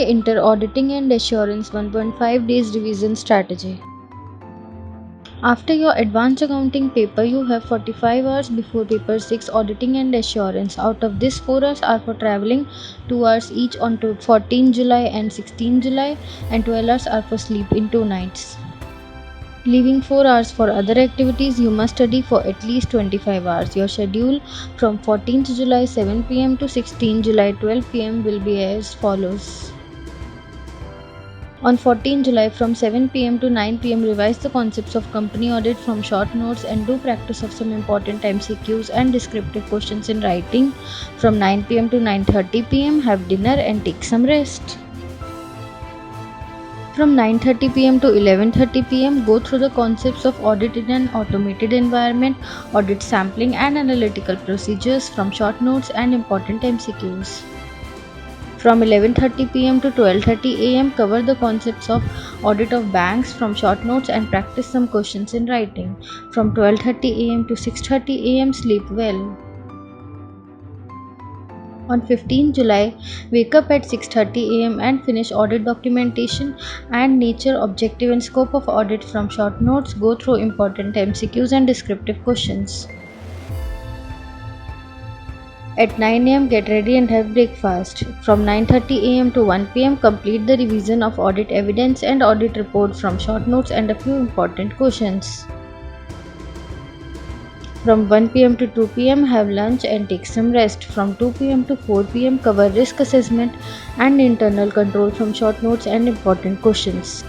CA Inter Auditing and Assurance 1.5 days revision strategy. After your advanced accounting paper, you have 45 hours before paper 6 auditing and assurance. Out of this, 4 hours are for traveling, 2 hours each on to 14 July and 16 July, and 12 hours are for sleep in 2 nights. Leaving 4 hours for other activities, you must study for at least 25 hours. Your schedule from 14th July 7 pm to 16 July 12 pm will be as follows. On 14 July from 7 pm to 9 pm, revise the concepts of company audit from short notes and do practice of some important MCQs and descriptive questions in writing. From 9 pm to 9:30 pm, have dinner and take some rest. From 9:30 pm to 11:30 pm, go through the concepts of audit in an automated environment, audit sampling and analytical procedures from short notes and important MCQs. From 11:30 pm to 12:30 am, cover the concepts of audit of banks from short notes and practice some questions in writing. From 12:30 am to 6:30 am, sleep well. On 15 July, wake up at 6:30 am and finish audit documentation and nature, objective and scope of audit from short notes. Go through important MCQs and descriptive questions. At 9 am, get ready and have breakfast. From 9:30 am to 1 pm, complete the revision of audit evidence and audit report from short notes and a few important questions. From 1 pm to 2 pm, have lunch and take some rest. From 2 pm to 4 pm, cover risk assessment and internal control from short notes and important questions.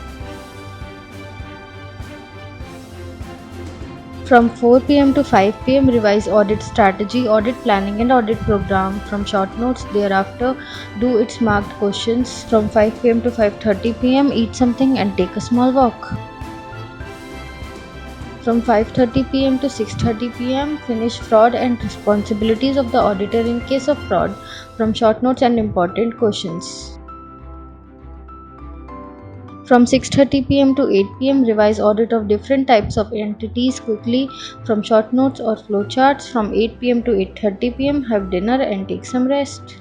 From 4 pm to 5 pm, revise audit strategy, audit planning and audit program from short notes. Thereafter, do its marked questions. From 5 pm to 5:30 pm, eat something and take a small walk. From 5:30 pm to 6:30 pm, finish fraud and responsibilities of the auditor in case of fraud from short notes and important questions. From 6:30 pm to 8 pm, revise audit of different types of entities quickly from short notes or flowcharts. From 8 pm to 8:30 pm, have dinner and take some rest.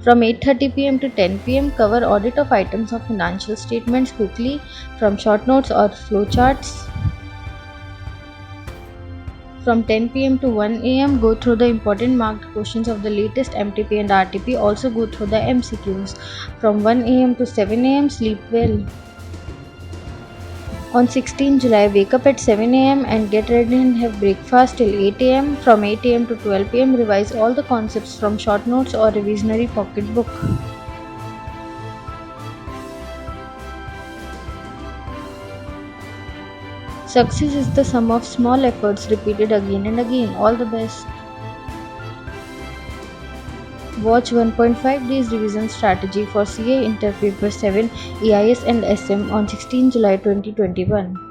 From 8:30 pm to 10 pm, cover audit of items of financial statements quickly from short notes or flowcharts. From 10 pm to 1 am, go through the important marked questions of the latest MTP and RTP. Also go through the MCQs. From 1 am to 7 am, sleep well. On 16 July, wake up at 7 am and get ready and have breakfast till 8 am. From 8 am to 12 pm, revise all the concepts from short notes or revisionary pocketbook. Success is the sum of small efforts repeated again and again. All the best. Watch 1.5 days revision strategy for CA Inter Paper 7 EIS and SM on 16 July 2021.